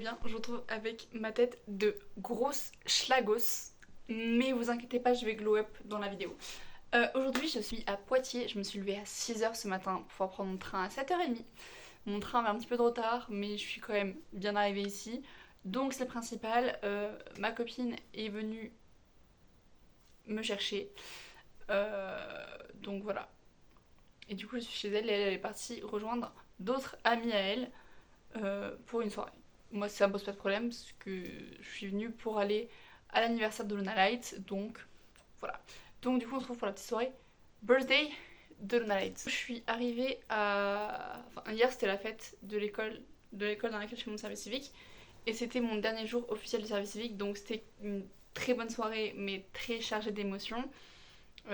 bien, je vous retrouve avec ma tête de grosse schlagos. Mais vous inquiétez pas, je vais glow up dans la vidéo. Aujourd'hui, je suis à Poitiers. Je me suis levée à 6h ce matin pour pouvoir prendre mon train à 7h30. Mon train avait un petit peu de retard, mais je suis quand même bien arrivée ici. Donc c'est le principal. Ma copine est venue me chercher. Donc voilà. Et du coup, je suis chez elle et elle est partie rejoindre d'autres amis à elle pour une soirée. Moi, ça me pose pas de problème parce que je suis venue pour aller à l'anniversaire de Luna Light, donc voilà. Donc du coup, on se retrouve pour la petite soirée birthday de Luna Light. Je suis arrivée à... Enfin, hier, c'était la fête de l'école dans laquelle je fais mon service civique. Et c'était mon dernier jour officiel du service civique, donc c'était une très bonne soirée, mais très chargée d'émotions.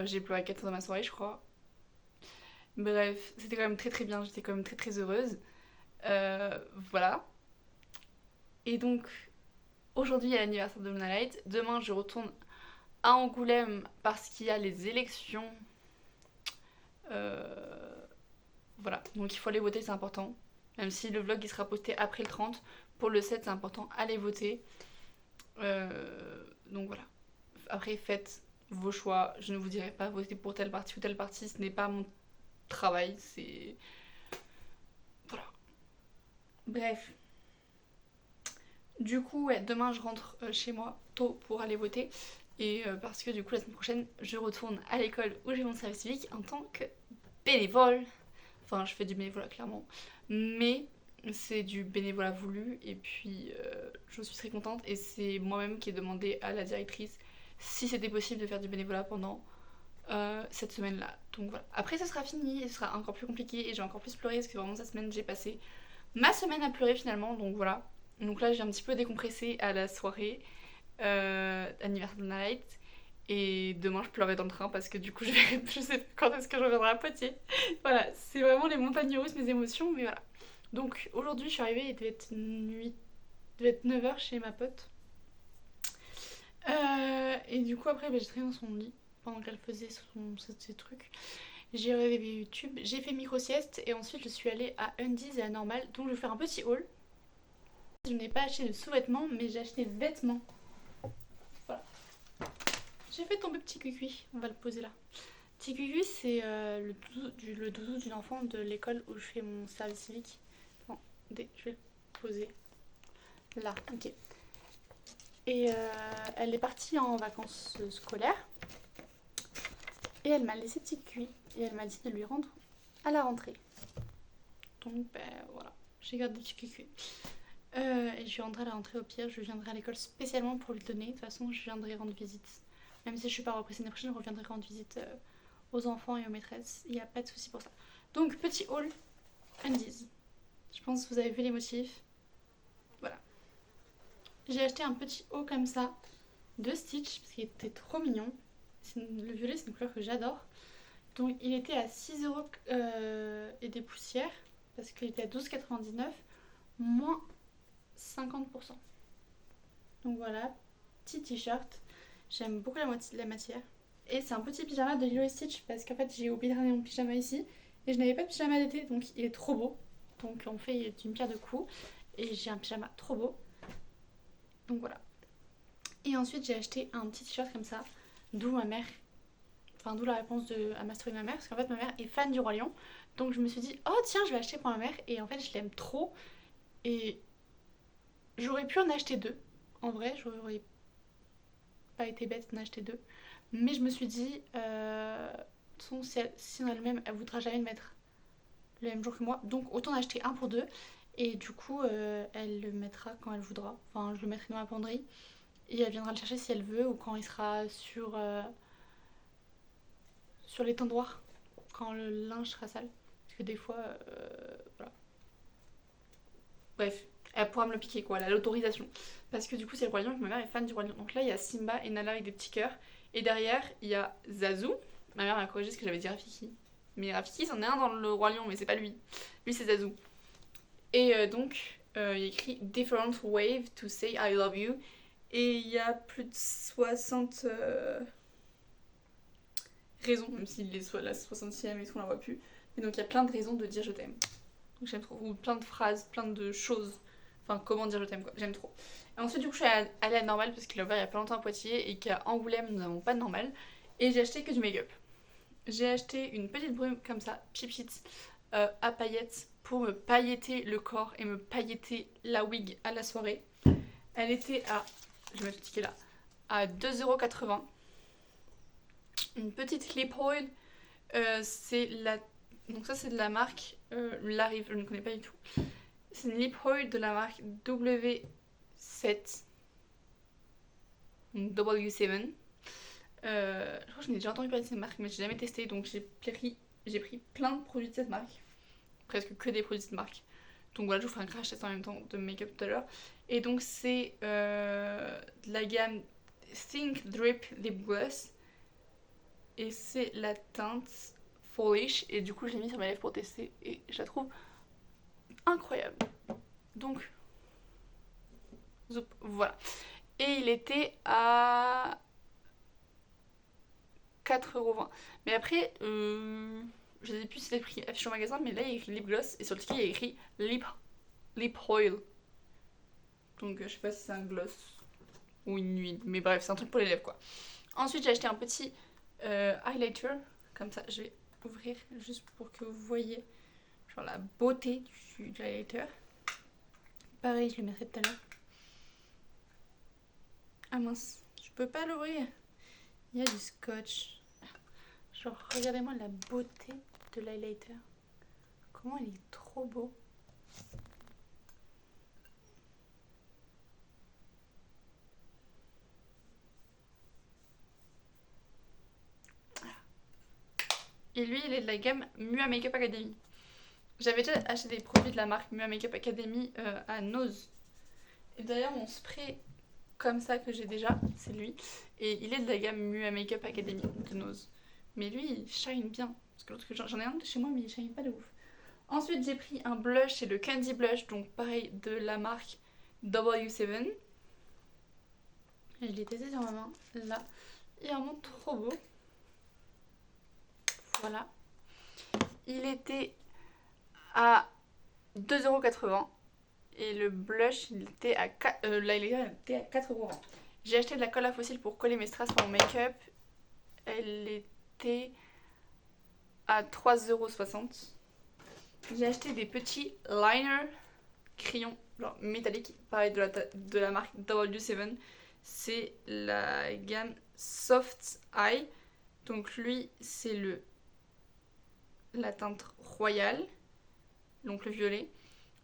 J'ai pleuré 4 heures dans ma soirée, je crois. Bref, c'était quand même très très bien, j'étais quand même très très heureuse. Voilà. Et donc, aujourd'hui, il y a l'anniversaire de Luna Light. Demain, je retourne à Angoulême parce qu'il y a les élections. Voilà, donc il faut aller voter, c'est important. Même si le vlog il sera posté après le 30, pour le 7, c'est important, allez voter. Donc voilà. Après, faites vos choix. Je ne vous dirai pas voter pour telle partie ou telle partie, ce n'est pas mon travail, c'est... Voilà. Bref. Du coup, ouais, demain je rentre chez moi tôt pour aller voter. Et parce que du coup, la semaine prochaine, je retourne à l'école où j'ai mon service civique en tant que bénévole. Enfin, je fais du bénévolat clairement. Mais c'est du bénévolat voulu. Et puis, je suis très contente. Et c'est moi-même qui ai demandé à la directrice si c'était possible de faire du bénévolat pendant cette semaine-là. Donc voilà. Après, ça sera fini et ce sera encore plus compliqué. Et j'ai encore plus pleuré parce que vraiment, cette semaine, j'ai passé ma semaine à pleurer finalement. Donc voilà. Donc là, j'ai un petit peu décompressé à la soirée anniversaire de Night. Et demain, je pleurais dans le train parce que du coup, je sais pas quand est-ce que je reviendrai à Poitiers. Voilà, c'est vraiment les montagnes russes, mes émotions, mais voilà. Donc aujourd'hui, je suis arrivée, il devait être nuit, il devait être 9h chez ma pote. Et du coup, après, j'ai traîné dans son lit pendant qu'elle faisait ses trucs. J'ai regardé YouTube, j'ai fait micro-sieste et ensuite je suis allée à Undies et à Normal. Donc je vais faire un petit haul. Je n'ai pas acheté de sous-vêtements, mais j'ai acheté des vêtements. Voilà. J'ai fait tomber petit cuicui, on va le poser là. Petit cuicui, c'est le doudou d'une enfant de l'école où je fais mon service civique. Attendez, je vais le poser là, ok. Et elle est partie en vacances scolaires. Et elle m'a laissé petit cuicui. Et elle m'a dit de lui rendre à la rentrée. Donc, ben voilà, j'ai gardé petit cuicui. Et je lui rendrai à la rentrée au pire. Je viendrai à l'école spécialement pour lui donner. De toute façon, je viendrai rendre visite. Même si je suis pas reprise l'année prochaine, je reviendrai rendre visite aux enfants et aux maîtresses. Il n'y a pas de souci pour ça. Donc, petit haul, Undies. Je pense que vous avez vu les motifs. Voilà. J'ai acheté un petit haut comme ça de Stitch parce qu'il était trop mignon. Le violet, c'est une couleur que j'adore. Donc, il était à 6€ et des poussières parce qu'il était à 12,99 moins 50%. Donc voilà, petit t-shirt. J'aime beaucoup la matière. Et c'est un petit pyjama de Lilo et Stitch parce qu'en fait j'ai oublié de ramener mon pyjama ici et je n'avais pas de pyjama d'été, donc il est trop beau. Donc on fait une pierre de coups et j'ai un pyjama trop beau. Donc voilà. Et ensuite j'ai acheté un petit t-shirt comme ça, d'où ma mère, enfin d'où la réponse à ma story de ma mère, parce qu'en fait ma mère est fan du Roi Lion. Donc je me suis dit, oh tiens, je vais acheter pour ma mère, et en fait je l'aime trop. Et j'aurais pu en acheter deux. En vrai, j'aurais pas été bête d'en acheter deux. Mais je me suis dit, si on a le même, elle voudra jamais le mettre le même jour que moi. Donc autant en acheter un pour deux. Et du coup, elle le mettra quand elle voudra. Enfin, je le mettrai dans la penderie. Et elle viendra le chercher si elle veut ou quand il sera sur l'étendoir. Quand le linge sera sale. Parce que des fois, voilà. Bref, elle pourra me le piquer quoi, elle a l'autorisation. Parce que du coup, c'est le Roi Lion, que ma mère est fan du Roi Lion. Donc là, il y a Simba et Nala avec des petits cœurs. Et derrière, il y a Zazu. Ma mère m'a corrigé ce que j'avais dit Rafiki. Mais Rafiki, c'en est un dans le Roi Lion, mais c'est pas lui. Lui, c'est Zazu. Et donc, il y a écrit Different Wave to say I love you. Et il y a plus de 60 raisons, même s'il est la 60e et tout, on la voit plus. Et donc, il y a plein de raisons de dire je t'aime. Donc, j'aime trop. Ou plein de phrases, plein de choses Enfin, comment dire je t'aime quoi, j'aime trop. Et ensuite, du coup, je suis allée à Normal parce qu'il a ouvert il y a pas longtemps à Poitiers et qu'à Angoulême, nous n'avons pas de Normal. Et j'ai acheté que du make-up. J'ai acheté une petite brume comme ça, pipite, à paillettes pour me pailletter le corps et me pailletter la wig à la soirée. Elle était à, je vais mettre le ticket là, à 2,80 €. Une petite clip oil, c'est la... Donc ça c'est de la marque Larive, je ne connais pas du tout. C'est une lip oil de la marque W7. Donc W7. Je crois que je n'ai déjà entendu parler de cette marque, mais j'ai jamais testé, donc j'ai pris plein de produits de cette marque. Presque que des produits de cette marque. Donc voilà, je vous ferai un crash test en même temps de make-up tout à l'heure. Et donc c'est de la gamme Think Drip Lip Gloss. Et c'est la teinte Foolish. Et du coup, je l'ai mis sur mes lèvres pour tester. Et je la trouve incroyable. Donc, zoup, voilà. Et il était à 4,20 €. Mais après, je ne sais plus si c'est écrit affiché au magasin, mais là il y a écrit lip gloss et sur le ticket il y a écrit lip oil. Donc je sais pas si c'est un gloss ou une huile, mais bref, c'est un truc pour les lèvres quoi. Ensuite j'ai acheté un petit highlighter, comme ça je vais ouvrir juste pour que vous voyez genre la beauté du highlighter. Pareil, je le mettrai tout à l'heure. Ah mince, je peux pas l'ouvrir. Il y a du scotch. Genre, regardez-moi la beauté de l'highlighter. Comment il est trop beau. Et lui, il est de la gamme Mua Makeup Academy. J'avais déjà acheté des produits de la marque Mua Makeup Academy à Nose. Et d'ailleurs, mon spray comme ça que j'ai déjà, c'est lui. Et il est de la gamme Mua Makeup Academy de Nose. Mais lui, il shine bien. Parce que l'autre, j'en ai un de chez moi, mais il shine pas de ouf. Ensuite, j'ai pris un blush, c'est le Candy Blush, donc pareil, de la marque W7. Et je l'ai testé sur ma main, là. Il est vraiment trop beau. Voilà. Il était à 2,80 € et le blush il était à 4,20 €. J'ai acheté de la colle à fossiles pour coller mes strass pour mon make-up. Elle était à 3,60 €. J'ai acheté des petits liners crayons genre métalliques, pareil de la marque W7. C'est la gamme Soft Eye. Donc lui c'est la teinte royale, donc le violet.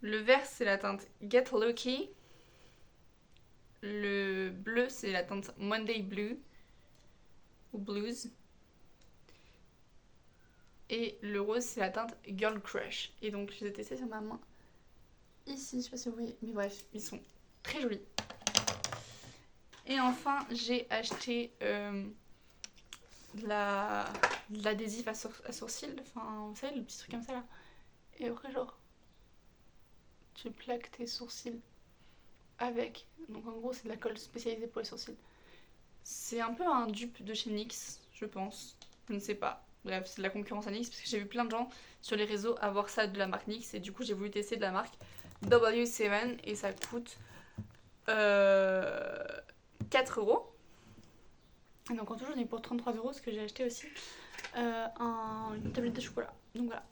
Le vert c'est la teinte Get Lucky. Le bleu c'est la teinte Monday Blue ou Blues. Et le rose c'est la teinte Girl Crush. Et donc je les ai testés sur ma main ici, je sais pas si vous voyez, mais bref, ils sont très jolis. Et enfin j'ai acheté l'adhésif à sourcils, enfin vous savez le petit truc comme ça là. Et après genre tu plaques tes sourcils avec, donc en gros c'est de la colle spécialisée pour les sourcils. C'est un peu un dupe de chez NYX je pense, je ne sais pas. Bref c'est de la concurrence à NYX parce que j'ai vu plein de gens sur les réseaux avoir ça de la marque NYX et du coup j'ai voulu tester de la marque W7 et ça coûte 4 €. Donc en tout j'en ai pour 33 € parce que j'ai acheté aussi une tablette de chocolat. Donc voilà.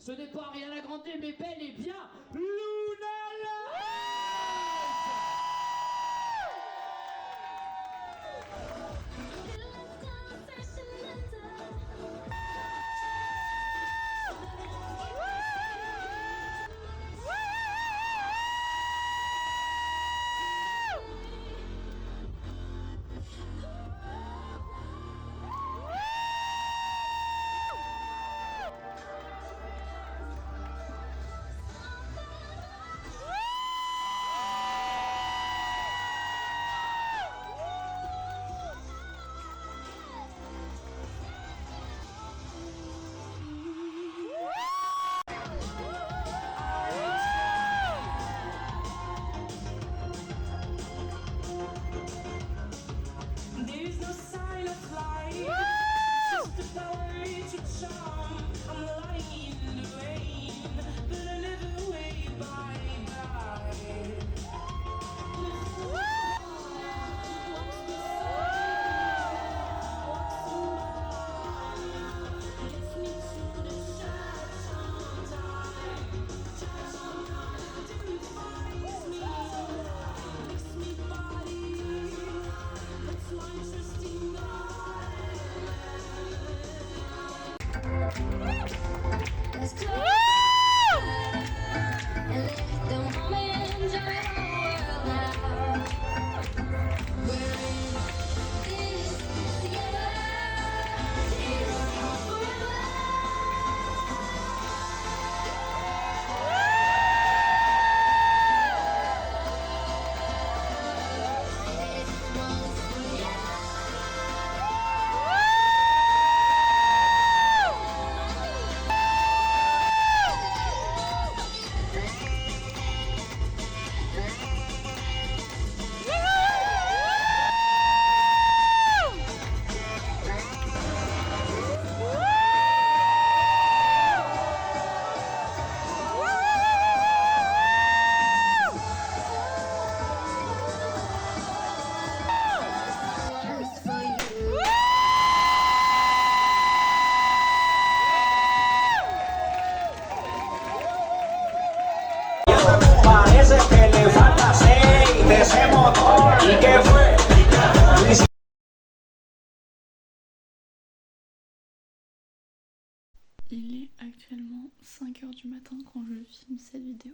Ce n'est pas Ariana Grande, mais bel et bien Luna Light. There's no sign of life, just a power to charm. I'm lying in the rain, but I never way bye. Gets me to the shot sometime. Defines me, makes me body. That's my interesting Let's go and let the moment enjoy our world now. We're in this together. Parece que le falta aceite ese motor. ¿Y qué fue? Il est actuellement 5 h du matin quand je filme cette vidéo.